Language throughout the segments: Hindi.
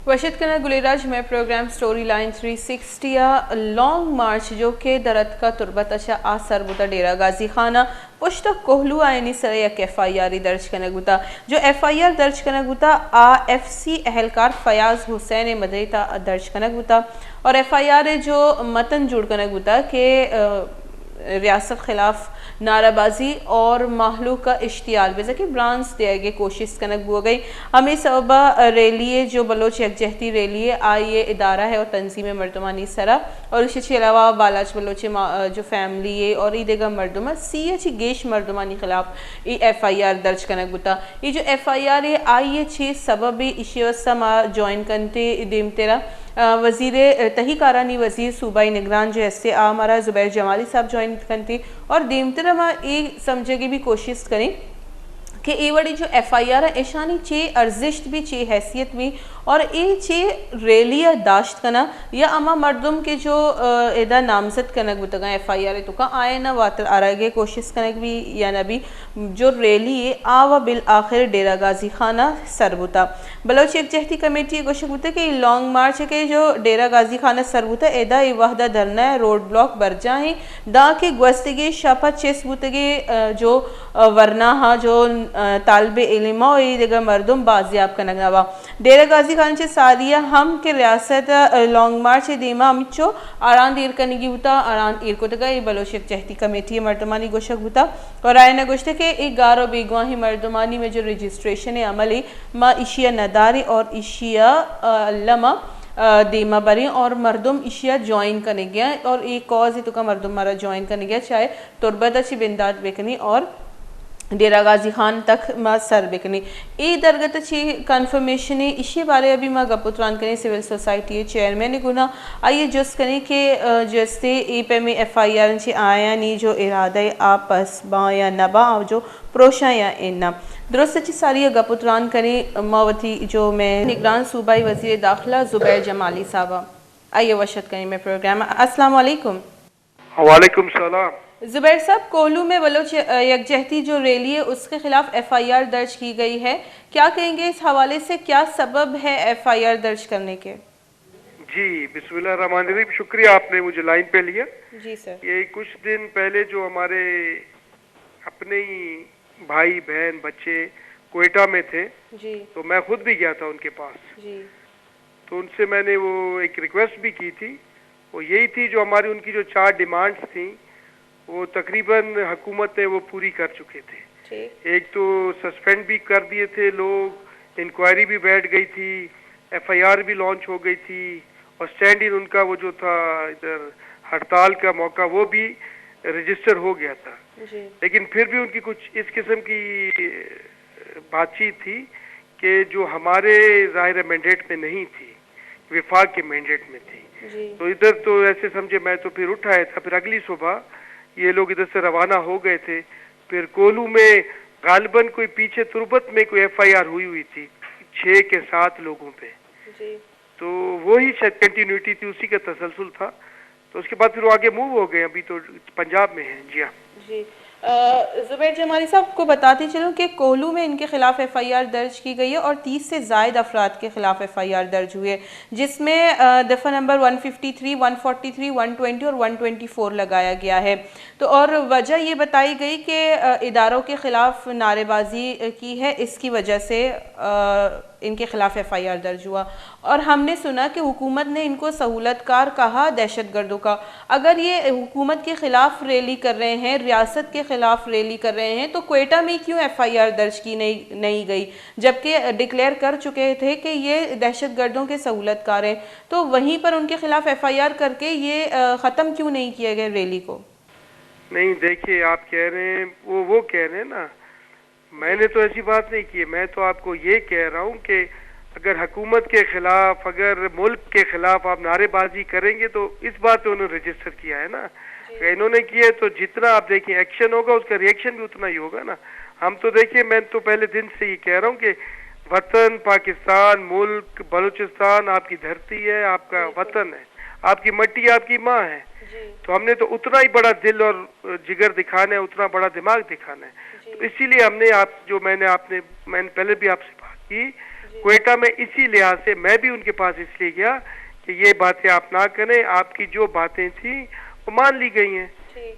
वशिद कना गुलेराज में प्रोग्राम स्टोरी लाइन 360 या लॉन्ग मार्च जो के दरत का तुरबत अच्छा आ सरबुता डेरा गाजी खाना पुश्त कोहलू आयनी सर एक FIR दर्ज करने गुता जो FIR दर्ज करने गुता FC अहलकार फयाज हुसैन मदरीता दर्ज करने गुता और FIR जो मतन जुड़ करने गुता के रियासत खिलाफ नाराबाजी और माहलू का इश्तियाल बेजा कि ब्रांस दे गए कोशिश कनक हो गई हमें सबा रैली जो बलोच यकजहती रैली आई ये इदारा है और तंजीम मरदमानी सरा और इसके अलावा बालाच बलोच जो फैमिली है और ईदेगा मरदमा CH गेश मरदमानी खिलाफ ये FIR दर्ज कनक बुता ये जो FIR है आई ये 6 सबब इशे समा ज्वाइन करते देम तेरा वज़ीर तहीकारानी वज़ीर सूबाई निगरान जो ऐसे हमारा ज़ुबैर जमाली साहब ज्वाइन करती और देमतरा में ये समझे की भी कोशिश करें कि ये बड़ी जो FIR है ऐशानी चे अर्जिश भी चे हैसियत भी और ये चे रैलिया दाश्त कना या अमा मर्दम के जो एदा नामजद कनक बुतगा FIR तो का आए ना वातर आरागे कोशिश कनक भी या नबी जो रैली है आवा बिल आखिर डेरा गाजी खाना सरबुता बलोच यकजहती कमेटी कोशिश बुते कि लॉन्ग मार्च के जो डेरा गाजी खाना सरबुता एदा ये वहदा धरना है रोड ब्लॉक बरजा है दा के ग्वस्तगे शापा चेस बुतगे जो वरना हा जो तालबे इल्मा और ये मर्दम बाजियाब का नगवा डेरा गाजी खान से सारिया हम के रियासत लॉन्ग मार्च दीमा अमिचो आरान देर करने की होता आरान ईर को तक ये बलोचिक चहती कमेटी मर्दमानी गोशक होता और आयना गोश्ते के 11 बेगवाही मर्दमानी में जो रजिस्ट्रेशन है अमली माँ इशिया नदारी और इशिया लमा दीमा बरी और मर्दम इशिया ज्वाइन करने गया और एक कॉज ही तो का मर्दम मारा ज्वाइन करने गया चाहे तुरबत अच्छी बिंदात बेकनी और डेरा गाजी खान तक माँ सर बिकनी ए दरगत अच्छी कन्फर्मेशन है इसी बारे अभी माँ गपुत्रान करें सिविल सोसाइटी चेयरमैन गुना आइए जस करें कि जैसे ए पे में FIR आया नहीं जो इरादा आपस बा या नबा जो प्रोशा या इन्ना दुरुस्त अच्छी सारी गपुत्रान करें मावती जो मैं निगरान सूबाई वज़ीर दाखिला ज़ुबैर जमाली साहबा आइए वशत करें मैं प्रोग्राम। अस्सलाम वालेकुम। वालेकुम सलाम। ज़ुबैर साहब कोहलू में बलोच यकजहती जो रैली है उसके खिलाफ FIR दर्ज की गई है, क्या कहेंगे इस हवाले से, क्या सबब है FIR दर्ज करने के? जी बिस्मिल्लाहिर्रहमानिर्रहीम, शुक्रिया आपने मुझे लाइन पे लिया। जी सर। ये कुछ दिन पहले जो हमारे अपने ही भाई बहन बच्चे कोयटा में थे जी, तो मैं खुद भी गया था उनके पास जी, तो उनसे मैंने वो एक रिक्वेस्ट भी की थी, वो यही थी जो हमारी उनकी जो 4 डिमांड्स थी वो तकरीबन हुकूमत ने वो पूरी कर चुके थे। एक तो सस्पेंड भी कर दिए थे लोग, इंक्वायरी भी बैठ गई थी, FIR भी लॉन्च हो गई थी और स्टैंड इन उनका वो जो था इधर हड़ताल का मौका वो भी रजिस्टर हो गया था जी। लेकिन फिर भी उनकी कुछ इस किस्म की बातचीत थी कि जो हमारे ज़ाहिर मैंडेट में नहीं थी, विफाक के मैंडेट में थी जी। तो इधर तो ऐसे समझे मैं तो फिर उठ आया था। फिर अगली सुबह ये लोग इधर से रवाना हो गए थे। फिर कोलू में गालिबन कोई पीछे तुरबत में कोई FIR हुई थी 6 के 7 लोगों पे जी। तो वो ही शायद कंटिन्यूटी थी, उसी का तसलसल था। तो उसके बाद फिर वो आगे मूव हो गए, अभी तो पंजाब में हैं। जी हाँ जी। ज़ुबैर जमाली साहब को बताती चलूँ कि कोहलू में इनके खिलाफ FIR दर्ज की गई है और 30 से ज़ायद अफराद के खिलाफ FIR दर्ज हुए जिसमें दफ़ा नंबर 153, 143, 120 और 124 लगाया गया है। तो और वजह ये बताई गई कि इदारों के खिलाफ नारेबाजी की है, इसकी वजह से इनके खिलाफ FIR दर्ज हुआ और हमने सुना कि हुकूमत ने इनको सहूलतकार कहा दहशतगर्दों का। अगर ये हुकूमत के खिलाफ रैली कर रहे हैं, रियासत के खिलाफ रैली कर रहे हैं तो कोयटा में क्यों FIR दर्ज की नहीं गई जबकि डिक्लेयर कर चुके थे कि ये दहशतगर्दों के सहूलतकार हैं, तो वहीं पर उनके खिलाफ FIR करके ये ख़त्म क्यों नहीं किया गया रैली को? नहीं देखिए, आप कह रहे हैं वो कह रहे हैं ना, मैंने तो ऐसी बात नहीं की। मैं तो आपको ये कह रहा हूँ कि अगर हुकूमत के खिलाफ, अगर मुल्क के खिलाफ आप नारेबाजी करेंगे तो इस बात पे उन्होंने रजिस्टर किया है ना। इन्होंने किया तो जितना आप देखिए एक्शन होगा उसका रिएक्शन भी उतना ही होगा ना। हम तो देखिए, मैं तो पहले दिन से ही कह रहा हूँ कि वतन पाकिस्तान, मुल्क बलूचिस्तान आपकी धरती है, आपका वतन है, आपकी मट्टी आपकी माँ है। तो हमने तो उतना ही बड़ा दिल और जिगर दिखाना है, उतना बड़ा दिमाग दिखाना है। तो इसीलिए हमने मैंने पहले भी आपसे बात की, क्वेटा में इसी लिहाज से मैं भी उनके पास इसलिए गया कि ये बातें आप ना करें, आपकी जो बातें थी वो मान ली गई हैं,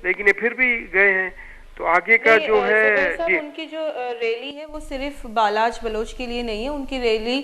लेकिन ये फिर भी गए हैं। तो आगे का जो है साहब, उनकी जो रैली है वो सिर्फ बालाज बलोच के लिए नहीं है, उनकी रैली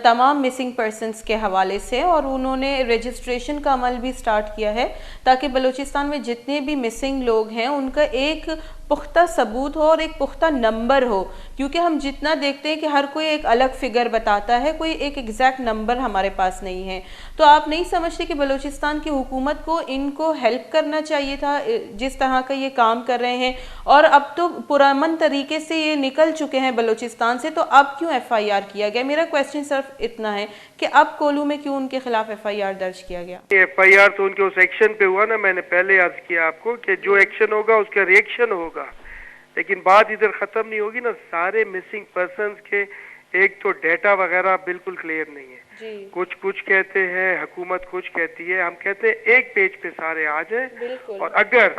तमाम मिसिंग पर्सन्स के हवाले से है और उन्होंने रजिस्ट्रेशन का अमल भी स्टार्ट किया है ताकि बलूचिस्तान में जितने भी मिसिंग लोग हैं उनका एक पुख्ता सबूत हो और एक पुख्ता नंबर हो, क्योंकि हम जितना देखते हैं कि हर कोई एक अलग फिगर बताता है, कोई एक एग्जैक्ट नंबर हमारे पास नहीं है। तो आप नहीं समझते कि बलूचिस्तान की हुकूमत को इनको हेल्प करना चाहिए था जिस तरह का ये काम कर रहे हैं, और अब तो पुरअमन तरीके से ये निकल चुके हैं बलूचिस्तान से, तो अब क्यों FIR किया गया? मेरा क्वेश्चन सिर्फ इतना है कि अब कोलू में क्यों उनके खिलाफ FIR दर्ज किया गया? FIR तो उनके उस एक्शन पे हुआ ना, मैंने पहले याद किया आपको कि जो एक्शन होगा उसका रिएक्शन होगा, लेकिन बात इधर खत्म नहीं होगी ना। सारे मिसिंग पर्सन्स के एक तो डेटा वगैरह बिल्कुल क्लियर नहीं है जी। कुछ कहते हैं, हुकूमत कुछ कहती है, हम कहते हैं एक पेज पे सारे आ जाए, और अगर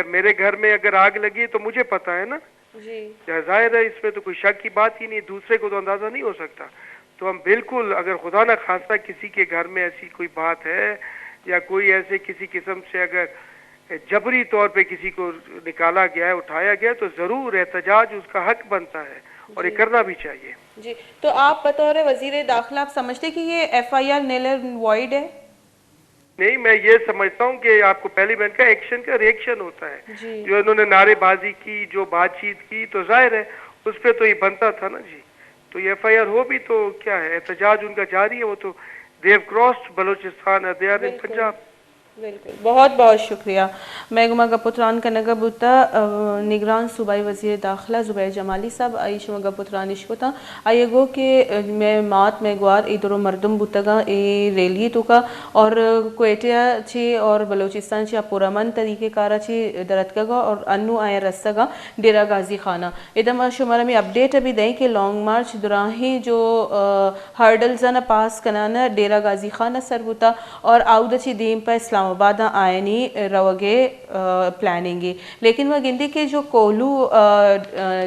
मेरे घर में अगर आग लगी तो मुझे पता है ना जी, जाहिर है इसमें तो कोई शक की बात ही नहीं, दूसरे को तो अंदाजा नहीं हो सकता। तो हम बिल्कुल, अगर खुदा न खास्ता किसी के घर में ऐसी कोई बात है या कोई ऐसे किसी किस्म से अगर जबरी तौर पे किसी को निकाला गया है, उठाया गया, तो जरूर एहतजाज उसका हक बनता है और ये करना भी चाहिए जी। तो आप बतौर वजीर दाखिला आप समझते कि ये FIR null and void है? नहीं, मैं ये समझता हूँ कि आपको पहली मैंने कहा एक्शन का रिएक्शन होता है। जो इन्होंने नारेबाजी की, जो बातचीत की, तो जाहिर है उस पर तो ये बनता था ना जी। तो ये FIR हो भी तो क्या है, एहतजाज उनका जारी है, वो तो they have crossed Balochistan, they are in Punjab. बिल्कुल, बहुत बहुत शुक्रिया। मैं गुमा गपुत्रान का नगा बुता निगरान सूबाई वजीर दाखिला ज़ुबैर जमाली साहब आईश मगा पुत्रान इश्कोता आएगो के मैं मात में ग्वार इधरो मरदम बुतगा ए रैली तो का और क्वेटिया छे और बलूचिस्तान छे पुरमन तरीके कारा छे दरतगा और अन्नू आया रस्तगा डेरा गाजी खाना इदम शुमारा में अपडेट अभी दें कि लॉन्ग मार्च दुराही जो हर्डल्स ना पास कनाना डेरा गाजी खाना सरबुता और आउदची दीम पर इस्लामाबाद आयनी रवगे प्लानिंग, लेकिन वह गिनती के जो कोहलू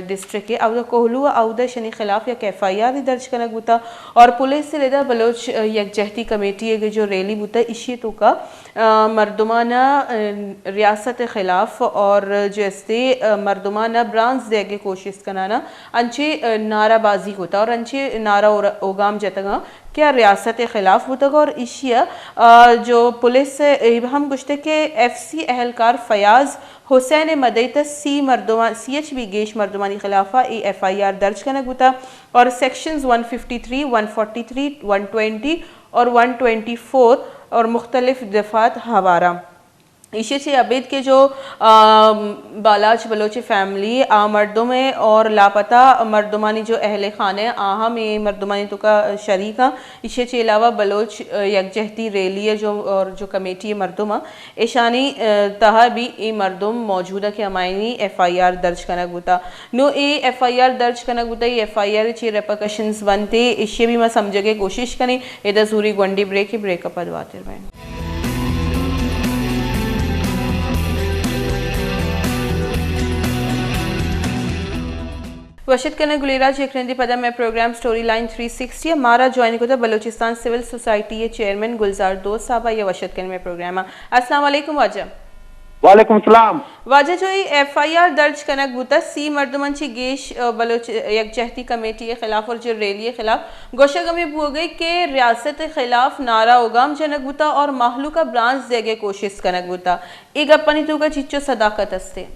डिस्ट्रिक्ट है अब कोहलू आउदा शनि खिलाफ या FIR दर्ज करना बुता और पुलिस से लेदा बलोच यकजहती कमेटी है जो रैली बुता इसी तो का मर्दमाना रियासत खिलाफ और जैसे मर्दमाना ब्रांच देगे कोशिश कराना अंचे नाराबाजी होता और अंचे नारा ओगाम जतगा क्या रियासत खिलाफ होता और इशिया जो पुलिस से हम गुश्ते के FC एहलकार Fayaz Hussain मदईत CHB गेश मर्दमानी खिलाफा FIR दर्ज करना गुता और सेक्शंस 153, 143, 120 और 124 और मुख्तलिफ दफात हवारा इसी से अबीद के जो बालाज बलोची फैमिली मर्दों में और लापता मर्दमानी जो अहले खाने आहम ये मर्दमानी तो का शरीका इसी के अलावा बलोच यकजहती रैली है जो और जो कमेटी मर्दमा ईशानी तहा भी ये मर्दम मौजूदा के अमायनी FIR दर्ज करना गुता नो ये FIR दर्ज करना गुता ये FIR चे रेपरकशंस बनते इसे भी मैं समझ के कोशिश करें इधर जूरी गुंडी ब्रेकअप अदवाते रहें। वशित करने गुलेरा जेखरेंदी पदा में प्रोग्राम स्टोरी लाइन 360 हमारा ज्वाइन को था बलूचिस्तान सिविल सोसाइटी के चेयरमैन गुलजार दोस्त साहब ये वशित करने में प्रोग्राम। अस्सलाम वालेकुम वाजा। वालेकुम सलाम। वाजा जो ये FIR दर्ज कनक बुता C मर्दमंची गेश बलोच यकजहती कमेटी के खिलाफ और जो रैली के खिलाफ गोशा में हो गई के रियासत के खिलाफ नारा उगाम जनक बुता और माहलू का ब्रांच देगे कोशिश कनक बुता एक अपनी तो का चिच्चो सदाकत हस्ते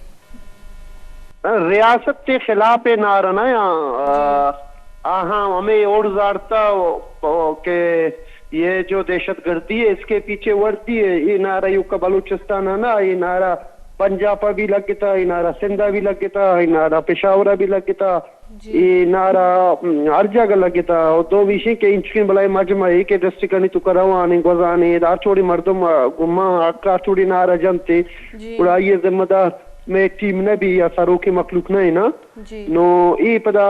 रियासत के खिलाफ नारा ना हमें और जारता के ये जो दहशत गर्दी है इसके पीछे वर्दी है ये नारा यू का बलूचिस्तान है ना ये नारा पंजाब भी लगता ये नारा सिंधा भी लगता ये नारा पेशावर भी लगता ये नारा हर जगह लगता और दो विषय के इंचकिन बलाई मजमा एक डिस्ट्रिक्ट नहीं तो करवाने गुजाने दाचोड़ी मर्दम गुम्मा आकाशोड़ी नारा जनते पूरा ये जिम्मेदार में टीम ने भी या सारों के मखलूक नहीं ना नो ये पदा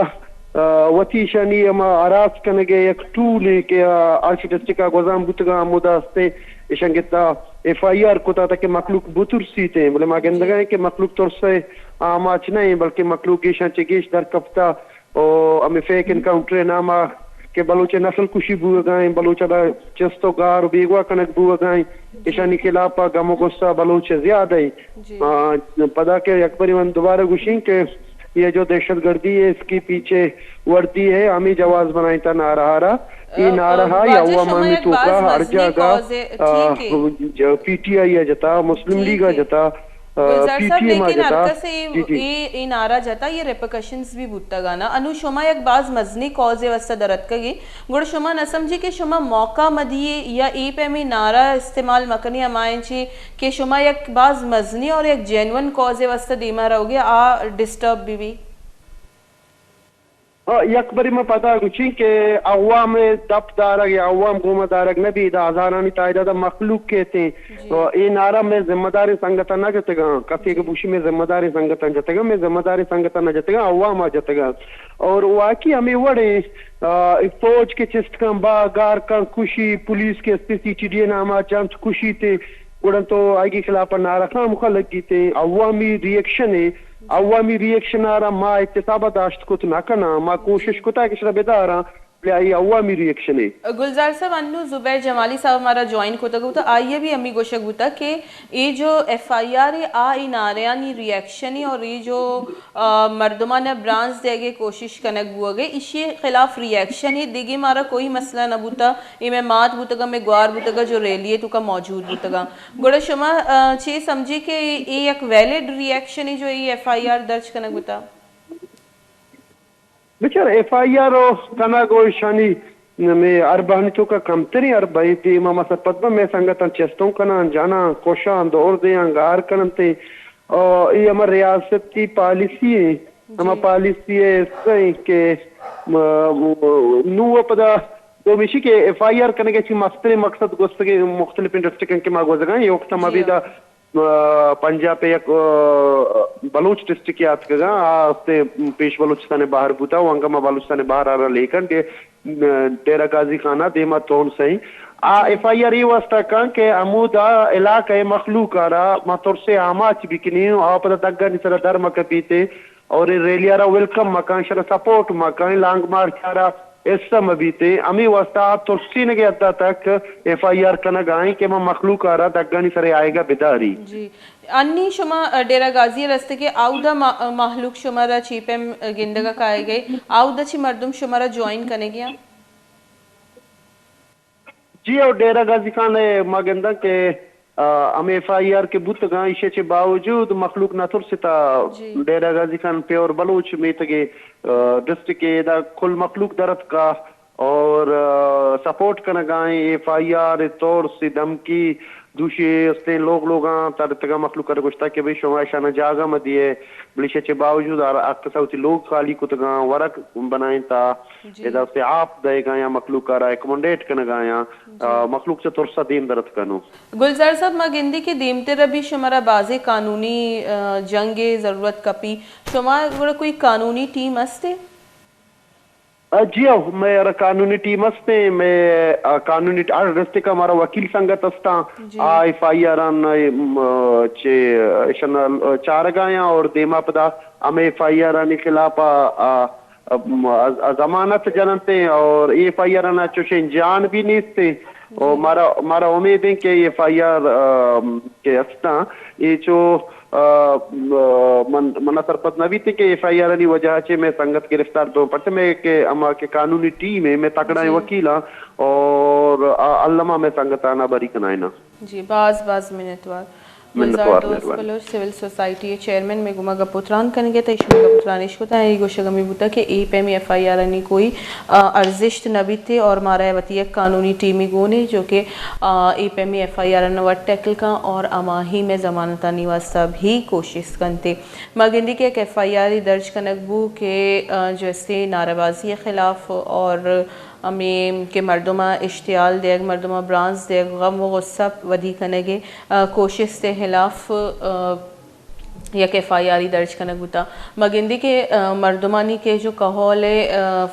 वतीशनी अमा आरास करने के एक टूल के आर्ची डिस्ट्रिक्ट का गोजाम बुतगा मुदास्ते इशंगिता FIR को था कि मखलूक बुतुर सीते बोले माँ कहने लगा है कि मखलूक तौर से आमाच नहीं बल्कि मखलूक गेश दर कफ्ता और हमें फेक इनकाउंटर नामा के बलूच नस्ल कुशी बुआ गाय बलूच चस्तो गार बेगवा कनक बुआ गाय ईशानी खिलाफ गमो गुस्सा बलूच ज्यादा है पता के अकबरी मन दोबारा गुशी के ये जो दहशतगर्दी है इसके पीछे वर्दी है हमें जवाब बनाई था नारा ये नारा या हुआ मन तो का हर जगह पीटीआई जता मुस्लिम लीग जता गुलजार साहब लेकिन हरकत से ये नारा जाता ये रिपरकशंस भी बुत्ता गाना अनु शुमा एक बाज मजनी कॉज वस्ता दरत कगी गुड़ शुमा न समझी कि शुमा मौका मदिए या ए पे में नारा इस्तेमाल मकनी अमायची कि शुमा एक बाज मजनी और एक जेन्युइन कॉज वस्ता दीमा रहोगे आ डिस्टर्ब भी यकबरी में पता कुछ के अवाम दफदारक या अवाम गोमदारक नबी आजारानी तायदा मखलूक कहते हैं ये नारा में जिम्मेदारी संगठन न जतेगा कसी के बुशी में जिम्मेदारी संगठन जतेगा में जिम्मेदारी संगठन न जतेगा अवाम जतेगा और वाकई हमें वड़े फौज के चिस्ट का बागार का खुशी पुलिस के सीसीटीडी नामा चंद खुशी थे उड़न तो आगे खिलाफ नारा खा मुखा लगी थे अवामी रिएक्शन है अवामी रिएक्शन आ रहा माँ इत्तेसाबा दाश्त को तो ना करना माँ कोशिश को था कि शरा बेदारा अवामी रिएक्शन है गुलजार साहब अन्नू जुबैर जमाली साहब हमारा ज्वाइन होता गया आइए भी अम्मी गोशक होता कि ये जो FIR है आ इन आरियानी रिएक्शन है और ये जो मर्दमा ने ब्रांच देगे कोशिश कनक हुआ गए इसी खिलाफ रिएक्शन है दिगी मारा कोई मसला न बुता ये मैं मात बुतगा में ग्वार बुतगा जो रैली है तो का मौजूद बुतगा गोड़ा शुमा छे समझी कि ये एक वैलिड रिएक्शन है जो ये FIR दर्ज कनक बुता बेचारा FIR कना गोशानी में अरबानी तो का कमतरी अरबाई थी मामा सपदमा में संगठन चेस्तों कना जाना कोशान दौर दे अंगार करते और ये हमारे रियासत की पॉलिसी है हमारी पॉलिसी है सही के नु पदा तो मिशी के FIR करने के ची मस्ते मकसद गोस्त के मुख्तलिफ इंडस्ट्री के मागो जगह ये वक्त हम अभी दा पंजाब एक बलूच डिस्ट्रिक्ट याद करा आस्ते पेश बलूचिस्तान बाहर बुता वंगमा बलूचिस्तान बाहर आ रहा लेकर के डेरा गाजी खाना देमा तोन सही FIR ये वास्ता का के अमूदा इलाका मखलूक आ रहा मतोर से आमाच बिकनी आप तग्गा निसरा धर्म कपीते और रेलियारा वेलकम मकान शरा सपोर्ट मकान लांग मार चारा ऐसा मबीते अमी वास्ता तो सीन के अद्दा तक FIR कना गाय के मखलूक आ रहा दग्गानी सरे आएगा बिदारी जी अन्नी शुमा डेरा गाजी रस्ते के आउदा महलूक शुमारा चीपेम गिंदगा काए गए आउदा ची मर्दुम शुमारा ज्वाइन करने गया जी और डेरा गाजी खान मगंदा के हमें FIR के बुत गाइशे के बावजूद मखलूक नथुर सिता डेरा गाजी खान पे और बलूच में तगे डिस्ट्रिक्ट के दा कुल मखलूक दरत का और सपोर्ट करना गाय FIR तौर से धमकी दूसरे उसने लोग तगा मखलूक कर गुस्ता के भाई शोमाशाना जागा मदिए बलिशे के बावजूद अक्सर लोग खाली को तगा वरक बनाए था इधर से आप देगा या मखलूक का एकोमोडेट करना गाया मखलूक से तुरसा दीम दरत कनो गुलजार साहब मगिंदी के दीमते रबी शुमारा बाजे कानूनी जंगे जरूरत कपी शुमारा कोई कानूनी टीम अस्ते जी हाँ मैं कानूनी टीम अस्ते मैं कानूनी रस्ते का हमारा वकील संगत अस्ता FIR चे चार गाया और देमा पदा हमें FIR के खिलाफ जमानत जनते और FIR ना चुशे जान भी नहीं थे और मारा उम्मीद है कि FIR के अस्ता ये जो मना सरपत नवी थे कि FIR नी वजह से मैं संगत गिरफ्तार तो पड़ते मैं के अमा के कानूनी टीम है मैं तकड़ा वकीला और अल्लामा में संगत आना बरी कनाइना जी बाज मिनटवार गुलजार दोस्त बलोच सिविल सोसाइटी चेयरमैन में गुमा गपुत्रान करेंगे तो इशू गपुत्रान इशको था ये गोशगमी बुता के ए पे में FIR नी कोई अर्जिश्त नबी थे और मारा वती कानूनी टीमी गोने जो कि ए पे में FIR नवट टैकल का और अमाही में जमानता निवासा भी कोशिश करते मगिंदी के एक FIR दर्ज कनकबू के जैसे नाराबाजी के खिलाफ और हमें के मर्दमा इश्तियाल देग मर्दमा ब्रांच देग गम व गुस्सा वधी कनेगे कोशिश से खिलाफ एक FIR दर्ज कनक बुता मगिंदी के मर्दमानी के जो कहोल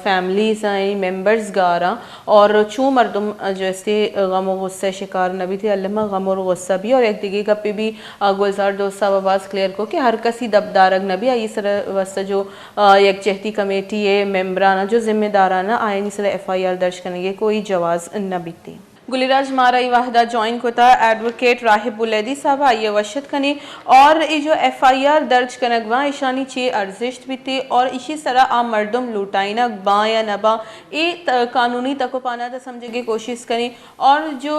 फैमिलीज हैं मेंबर्स गारा और चू मर्दम जैसे गम गुस्से शिकार नबी थे अल्लामा गम और गुस्सा भी और एक दिगी गप्पे भी गुलजार दोस्त साहब आवाज़ क्लियर को कि हर कसी दबदारग नबी आई सर वस्ता जो एक चहती कमेटी है मेम्बराना जो जिम्मेदाराना आयनी सर FIR दर्ज करने के कोई जवाज़ नबी थी। गुलिराज मारा वाहदा ज्वाइन कोता एडवोकेट राहिब बुलैदी साहब आइए वशत कने और ये जो FIR दर्ज कनगवा ईशानी चे अर्जिश भी थे और इसी तरह आ मर्दम लुटाइना बा या नबा ये कानूनी तकोपाना तो समझे की कोशिश करें और जो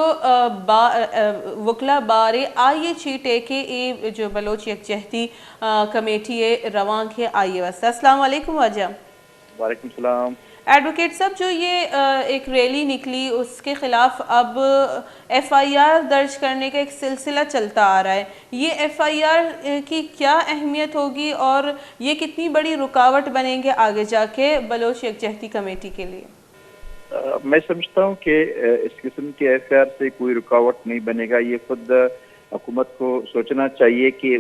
वकला बारे आइए चीटे के ये जो बलोच एक चहती कमेटी है रवां के आइए वस्ता अस्सलाम वालेकुम वजह। वालेकुम सलाम। एडवोकेट साहब जो ये एक रैली निकली उसके खिलाफ अब FIR दर्ज करने का एक सिलसिला चलता आ रहा है, ये FIR की क्या अहमियत होगी और ये कितनी बड़ी रुकावट बनेंगे आगे जाके बलोच यकजहती कमेटी के लिए? मैं समझता हूँ कि इस किस्म के FIR से कोई रुकावट नहीं बनेगा। ये खुद हुकूमत को सोचना चाहिए कि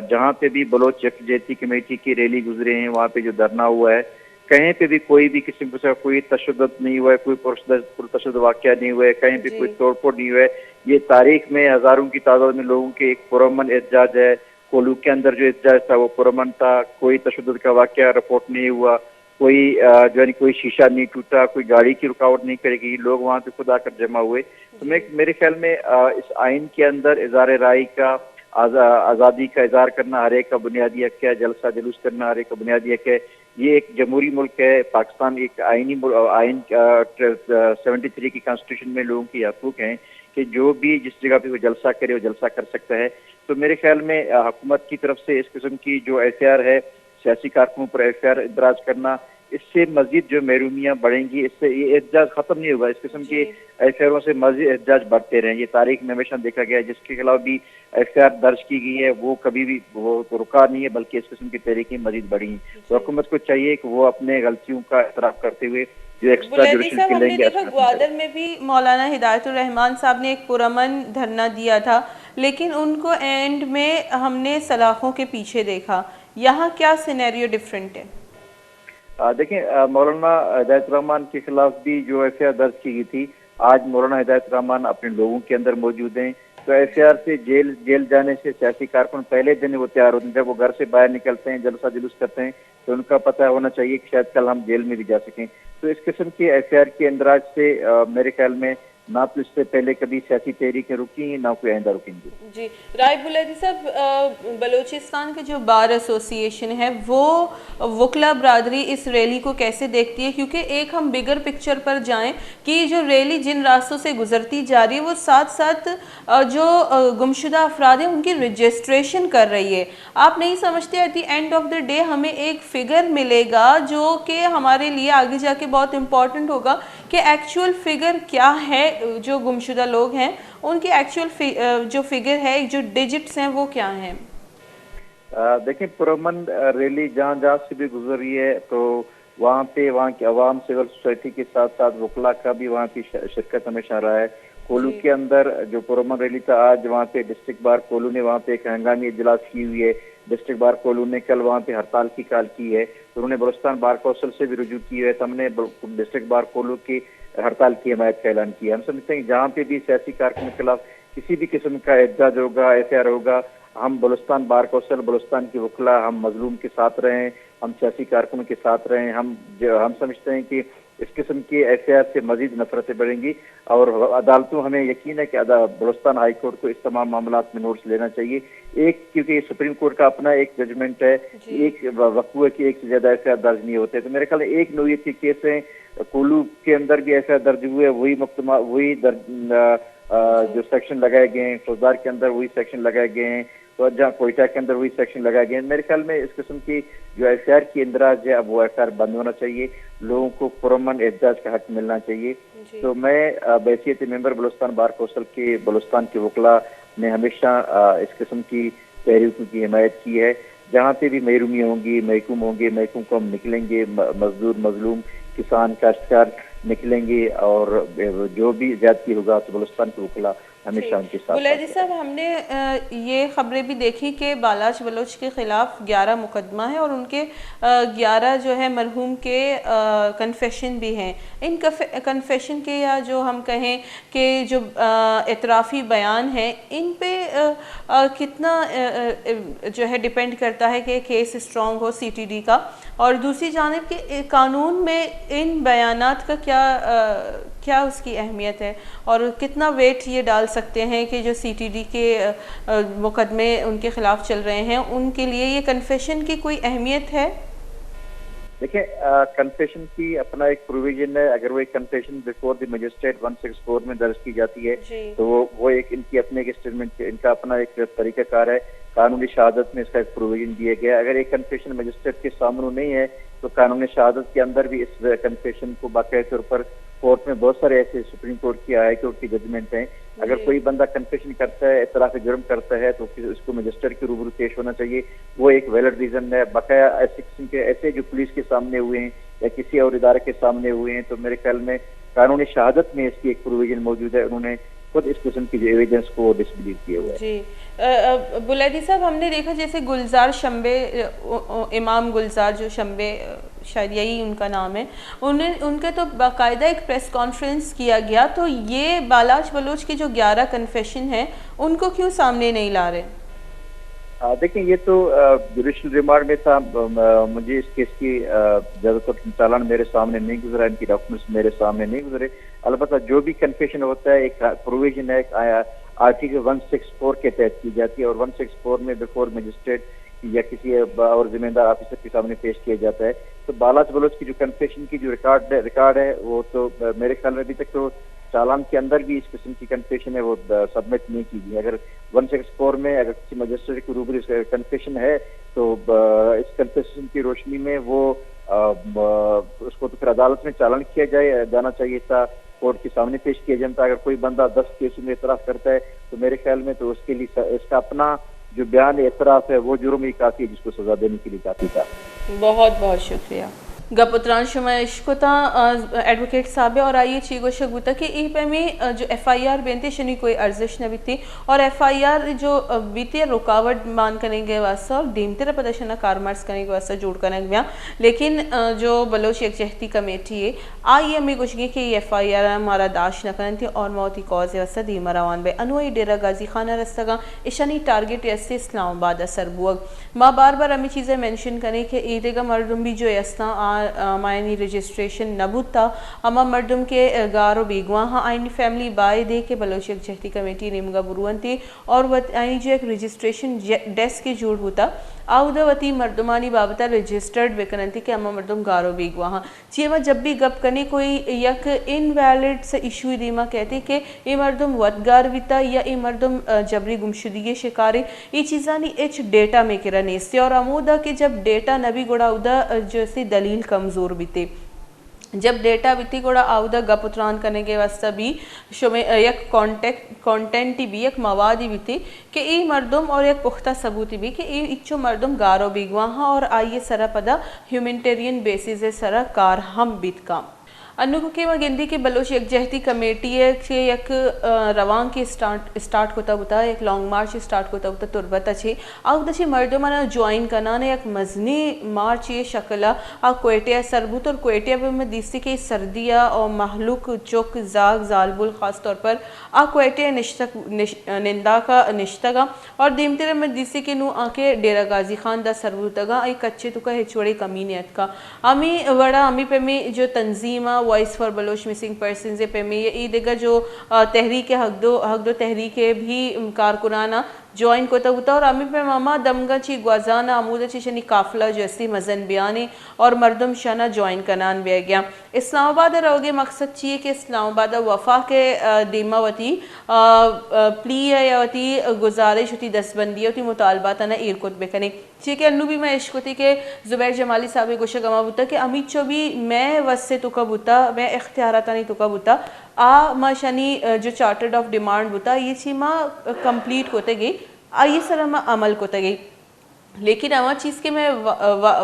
जहाँ पे भी बलोच यकजहती कमेटी की रैली गुजरे हैं वहाँ पे जो धरना हुआ है कहीं पे भी कोई भी किस्म का कोई तशद्दुद नहीं हुआ है, कोई पुरतशद्दुद वाक़या नहीं हुआ है, कहीं भी कोई तोड़फोड़ नहीं हुआ है। ये तारीख में हजारों की तादाद में लोगों के एक पुरअमन एहतजाज है। कोलू के अंदर जो एहतजाज था वो पुरअमन था, कोई तशद्दुद का वाक़या रिपोर्ट नहीं हुआ, कोई जो है कोई शीशा नहीं टूटा, कोई गाड़ी की रुकावट नहीं करेगी, लोग वहाँ पे खुद आकर जमा हुए। तो मेरे ख्याल में इस आइन के अंदर इज़हार राय का आज़ादी का इज़हार करना हर एक का बुनियादी हक है, जलसा जुलूस करना हर एक का बुनियादी हक है। ये एक जमहूरी मुल्क है, पाकिस्तान एक आइन 73 की कॉन्स्टिट्यूशन में लोगों की हकूक हैं कि जो भी जिस जगह पे वो जलसा करे वो जलसा कर सकता है। तो मेरे ख्याल में हुकूमत की तरफ से इस किस्म की जो FIR है, सियासी कारकुनों पर FIR इदराज करना, इससे मजीद जो महरूमियाँ बढ़ेंगी, इससे ये एहतजाज खत्म नहीं होगा। इस किस्म की FIR से मजीद एहतजाज बढ़ते रहे। ये तारीख में हमेशा देखा गया है, जिसके खिलाफ भी FIR दर्ज की गई है वो कभी भी वो रुका नहीं है, बल्कि इस किस्म की तहरीकें मजीद बढ़ी हैं। तो हुकूमत को चाहिए कि वो अपने गलतियों का एतराफ़ करते हुए जो एक्स्ट्रा जुडिशल लेंगे। ग्वादर में भी मौलाना हिदायतुर रहमान साहब ने एक पुरअमन धरना दिया था, लेकिन उनको एंड में हमने सलाखों के पीछे देखा। यहाँ क्या सिनेरियो डिफरेंट है? देखिए, मौलाना हिदायत रहमान के खिलाफ भी जो FIR दर्ज की गई थी, आज मौलाना हिदायत रहमान अपने लोगों के अंदर मौजूद हैं। तो FIR से जेल जाने से सियासी कारकुन पहले दिन वो तैयार होते हैं। जब वो घर से बाहर निकलते हैं, जलसा जुलूस करते हैं, तो उनका पता होना चाहिए कि शायद कल हम जेल में भी जा सकें। तो इस किस्म की FIR के अंदराज से मेरे ख्याल में ना तो इससे पहले कभी सियासी तहरीकें रुकी, ना कोई आइंदा रुकेंगी। जी राय बुलैदी साहब, बलूचिस्तान के जो बार एसोसिएशन है वो वकला बरादरी इस रैली को कैसे देखती है? क्योंकि एक हम बिगर पिक्चर पर जाएं कि जो रैली जिन रास्तों से गुजरती जा रही है वो साथ साथ जो गुमशुदा अफराद हैं उनकी रजिस्ट्रेशन कर रही है। आप नहीं समझते at the end of the day हमें एक फिगर मिलेगा जो कि हमारे लिए आगे जाके बहुत इम्पोर्टेंट होगा कि एक्चुअल फिगर क्या है, जो गुमशुदा लोग हैं उनकी एक्चुअल जो फिगर है, जो डिजिट्स हैं वो क्या हैं? देखिए, पुरअमन रैली जहाँ जहाँ से भी गुजर रही है तो वहाँ की आवाम, सिविल सोसाइटी के साथ साथ वकला का भी वहाँ की शिरकत हमेशा रहा है। कोलू के अंदर जो पुरअमन रैली था, आज वहाँ पे डिस्ट्रिक्ट बार कोलू ने वहाँ पे एक हंगामी इजलास की हुई है। डिस्ट्रिक्ट बार कोलू ने कल वहाँ पे हड़ताल की कॉल की है। तो उन्होंने बलूचिस्तान बार कौंसिल से भी रुजू की है। तो हमने डिस्ट्रिक्ट बार कोलू की हड़ताल की हमायत का ऐलान किया। हम समझते हैं जहाँ पे भी सियासी कारकुन के खिलाफ किसी भी किस्म का एहतजाज होगा, FIR होगा, हम बलूचिस्तान बार कौंसिल, बलूचिस्तान की वकला, हम मजलूम के साथ रहें, हम सियासी कारकुनों के साथ रहें। हम समझते हैं कि इस किस्म की FIR से मजीद नफरतें बढ़ेंगी और अदालतों, हमें यकीन है कि बलूचिस्तान हाई कोर्ट को इस तमाम मामला में नोटिस लेना चाहिए। क्योंकि सुप्रीम कोर्ट का अपना एक जजमेंट है, एक वक़्त है कि एक से ज्यादा FIR दर्ज नहीं होते। तो मेरे ख्याल एक नौयत के केस है, कोलू के अंदर भी FIR दर्ज हुए, वही जो सेक्शन लगाए गए हैं, फौजदार के अंदर वही सेक्शन लगाए गए हैं, तो जहाँ कोयटा के अंदर वही सेक्शन लगाए गए हैं। मेरे ख्याल में इस किस्म की जो FIR की इंदराज है, अब वो FIR बंद होना चाहिए। लोगों को पुरअमन एहतजाज का हक मिलना चाहिए। तो मैं बैसियत मेंबर बलूचिस्तान बार कौंसिल के बलूचिस्तान के वकला ने हमेशा इस किस्म की तहरीकों की हिमायत की है। जहाँ पे भी महरूमी होंगी, महकूम को हम निकलेंगे, मजदूर, मजलूम, किसान, काश्तकार निकलेंगे और जो भी ज्यादती होगा तो बलूचिस्तान के वकला हमेशा उनके साथ बुलैदी साथ साहब, हमने ये खबरें भी देखी कि बालाज बलोच के खिलाफ 11 मुकदमा है और उनके 11 जो है मरहूम के कन्फेशन भी हैं। इन कन्फेशन के या जो हम कहें कि जो एतराफ़ी बयान है, इन पे कितना जो है डिपेंड करता है कि केस स्ट्रॉन्ग हो सीटीडी का, और दूसरी जानिब के कानून में इन बयानात का क्या उसकी अहमियत है और कितना वेट ये डाल सकते हैं कि जो सीटीडी के मुकदमे उनके खिलाफ चल रहे हैं उनके लिए ये कन्फेशन की कोई अहमियत है? देखिए, कन्फेशन की अपना एक प्रोविजन है। अगर वो एक कन्फेशन बिफोर द मजिस्ट्रेट 164 में दर्ज की जाती है तो वो एक इनकी अपने एक स्टेटमेंट, इनका अपना एक तरीकाकार है। कानूनी शहादत में इसका एक प्रोविजन दिया गया है। अगर एक कन्फेशन मजिस्ट्रेट के सामने नहीं है तो कानूनी शहादत के अंदर भी इस कन्फेशन को बाकायदा तौर पर कोर्ट में बहुत सारे ऐसे सुप्रीम कोर्ट की, हाई कोर्ट की जजमेंट हैं। अगर कोई बंदा कन्फेशन करता है, इतराफ जुर्म करता है, तो फिर उसको मजिस्ट्रेट के रूबरू पेश होना चाहिए। वो एक वैलिड रीजन है। बकाया ऐसे किस्म के ऐसे जो पुलिस के सामने हुए हैं या किसी और इदारे के सामने हुए हैं, तो मेरे ख्याल में कानूनी शहादत में इसकी एक प्रोविजन मौजूद है। उन्होंने खुद इस किस्म की जो एविडेंस को डिसबिलीव किए हुए जी। बुलैदी साहब, हमने देखा जैसे गुलजार शंबे, इमाम गुलजार जो शंबे, शायद यही उनका नाम है, उनके तो बाकायदा एक प्रेस कॉन्फ्रेंस किया गया, तो ये बालाज बलोच के जो 11 कन्फेशन हैं उनको क्यों सामने नहीं ला रहे? देखिए, ये तो जुडिशल रिमांड में था। मुझे इस केस की ज्यादातर चालान मेरे सामने नहीं गुजरा, इनकी डॉक्यूमेंट्स मेरे सामने नहीं गुजरे। अलबत्ता जो भी कन्फेशन होता है एक प्रोविजन है, आर्टिकल 164 के तहत की जाती है और 164 में बिफोर मजिस्ट्रेट या किसी और जिम्मेदार ऑफिसर के सामने पेश किया जाता है। तो बालाज बलोच की जो कन्फेशन की जो रिकॉर्ड है वो तो मेरे ख्याल में अभी तक तो चालान के अंदर भी इस किस्म की कन्फेशन है वो सबमिट नहीं की गई। अगर 164 में अगर किसी मजिस्ट्रेट के रूबरू कन्फेशन है तो इस कन्फेशन की रोशनी में वो उसको तो फिर अदालत में चालान किया जाना चाहिए था, कोर्ट के सामने पेश किया जाता। अगर कोई बंदा 10 केसों में इतराफ करता है तो मेरे ख्याल में तो उसके लिए इसका अपना जो बयान एतराफ है वो जुर्म ही काफी है, जिसको सजा देने के लिए काफी था। बहुत बहुत शुक्रिया। गपुत्रान शुमा इश्कोता एडवोकेट साहब और आइए चीगो शगुता कि ई पे में जो एफआईआर बेनते शनी कोई अर्जिश न बीती और एफआईआर जो बीती रुकावट मान करेंगे वास्ता और डीमते प्रदर्शन कारमार्स करेंगे वास्ता जोड़ करेंगे गया, लेकिन जो बलोच यकजहती कमेटी है आइए हमें कुछ कि एफआईआर हमारा दाश न करें थी और मौती कॉज वास्ता दीमा रवान बे अनुई डेरा गाजी खाना रस्तगा इशानी टारगेट यस्ते इस्लामाबाद असर बुअग माँ बार बार हमें चीज़ें मेंशन करें कि ईदेगा मरदम भी जो यस्ता मायनी रजिस्ट्रेशन नबूता अमा मर्दम के गारो बेगवा हाँ आइनी फैमिली बाय दे के बलोच यकजहती कमेटी निमगा बुरुवंती और वत आइनी जो एक रजिस्ट्रेशन डेस्क के जोड़ होता आउदवती मर्दमानी बाबता रजिस्टर्ड वेकनंती के अमा मर्दम गारो बेगवा हाँ चीमा जब भी गप कने कोई यक इनवैलिड से इशू दीमा कहते कि ये मर्दम वतगार विता या ये मर्दम जबरी गुमशुदगी शिकारी ये चीज़ानी एच डेटा में किरा नेस्ते और अमूदा के जब डेटा नबी गुड़ा उदा जैसे दलील कमज़ोर बीते जब डेटा बीती गोड़ा आउदा गपुत्रान करने के वास्ता भी शुमे एक कंटेंट भी एक मवादी भी थी कि ये मर्दम और एक पुख्ता सबूती भी कि ये इच्छो मर्दम गारो बिगवा हाँ और आइए सरा पदा ह्यूमैनिटेरियन बेसिस सरा कार हम बीत काम अनु के गिंदी की बलोच यकजहती कमेटी के एक रवान के स्टार्ट होता बुता एक लॉन्ग मार्च स्टार्ट होता बुता तुरबत अच्छे आउद अच्छे मर्दमाना ज्वाइन करना ने एक मजनी मार्च ये शक्ला आ कोयटिया सरबूत और कोयटिया में दिसती के सर्दिया और महलुक चौक जाग जालबुल ख़ास तौर पर आ कोयटिया निंदा का निश्तगा और दीमतेरे में दिसती के नू आके डेरा गाजी खान दा सरबूतगा एक कच्चे तुका हिचवड़े कमीनियत का अमी वड़ा अमी पे में जो तंजीमा voice for Baloch missing person पे में ये देगा जो तहरीक हक दो तहरीक भी कारकुनाना ज्वाइन कोता होता और अमी पे मामा दमगा ची ग्वाजाना अमूदा ची शनी काफिला जैसी मजन बयानी और मर्दम शना ज्वाइन कनान बे गया इस्लामाबाद रहोगे मकसद चाहिए कि इस्लामाबाद वफा के दीमावती प्ली यावती गुजारिश होती दस्तबंदी होती मुतालबात ना ईरकुत बेकने ठीक है अन्नू भी मैं इश्क होती के जुबैर जमाली साहब गोशा गमा बुता कि अमित चो भी मैं वस्से तुका बुता मैं इख्तियाराता नहीं तुका बुता आ माँ शनी जो चार्टर्ड ऑफ डिमांड बुता ये छी माँ कंप्लीट होते गई आइए सर माँ अमल कोते गई लेकिन अवा चीज़ के मैं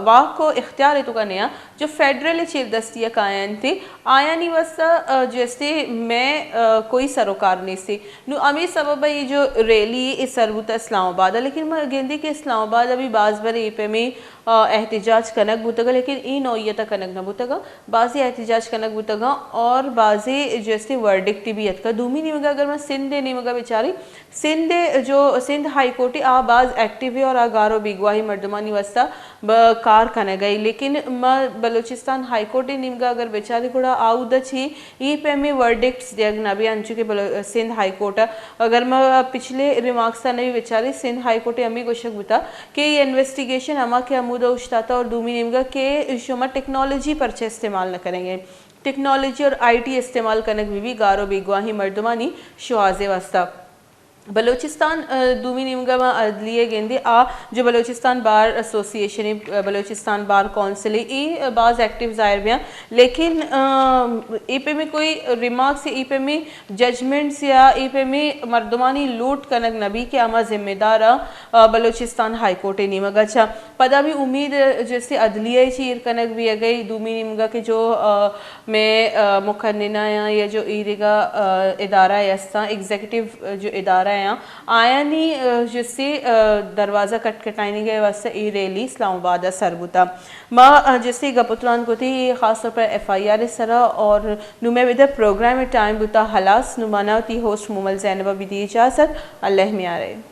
वाह को इख्तियार है तो का नया जो फेडरल चीर दस्तिया कायन थे आया नहीं वस्ता जैसे मैं कोई सरोकार नहीं से नु अमी सबब ये जो रैली इस सरबुता इस्लामाबाद लेकिन मैं गेंदी के इस्लामाबाद अभी बाज बर ए पे में एहतजाज कनक बुतगा लेकिन ई नौयत कनक न बुतगा बाजी एहतजाज कनक बुतगा और बाजी जैसे वर्डिक्ट भी का दूमी नहीं मगा अगर मैं सिंध नहीं मगा बेचारी सिंध जो सिंध हाई कोर्ट आ बाज एक्टिव है और आगारो बिगवाही मर्दमानी वस्ता कार कन गई लेकिन मैं बलूचिस्तान हाई कोर्ट निमगा अगर बेचारी ಕೂಡ आउद छी ई पे में वर्डिक्ट्स दियगना भी अंचु के सिंध हाई कोर्ट अगर मैं पिछले रिमार्क्स था नहीं बेचारी सिंध हाई कोर्ट अमी गोशक बुता कि ये इन्वेस्टिगेशन अमा के अमूदा उश्ताता और दूमी निमगा के शुमा टेक्नोलॉजी पर इस्तेमाल न करेंगे टेक्नोलॉजी और आईटी इस्तेमाल करने भी गारो बिगवाही मर्दमानी शुआजे वास्ता बलूचिस्तान दूमी निमगा अदलिए गेंदे आ जो Balochistan bar association Balochistan bar council ये बाज एक्टिव जाहिर बिया लेकिन ई पे में कोई रिमार्क्स ई पे में जजमेंट्स या ई पे में मर्दमानी लूट कनक नबी के अमा जिम्मेदार बलूचिस्तान हाई कोर्ट निमगा अच्छा पदा भी उम्मीद जैसे अदलिया चीर कनक भी गई दूमी निमगा के जो मैं मुखन्निना या जो ईरिगा इदारा यस्ता एग्जीक्यूटिव जो इदारा आया नहीं जिससे दरवाज़ा कटकटाने गए वास्ते ई रैली इस्लामाबाद सरबुता माँ जैसे गपुतरान को थी ख़ास तौर पर FIR सरा और नुमे विद प्रोग्राम टाइम बुता हलास नुमाना थी होस्ट मुमल जैनबा भी दी इजाज़त अल्लाह में आ रहे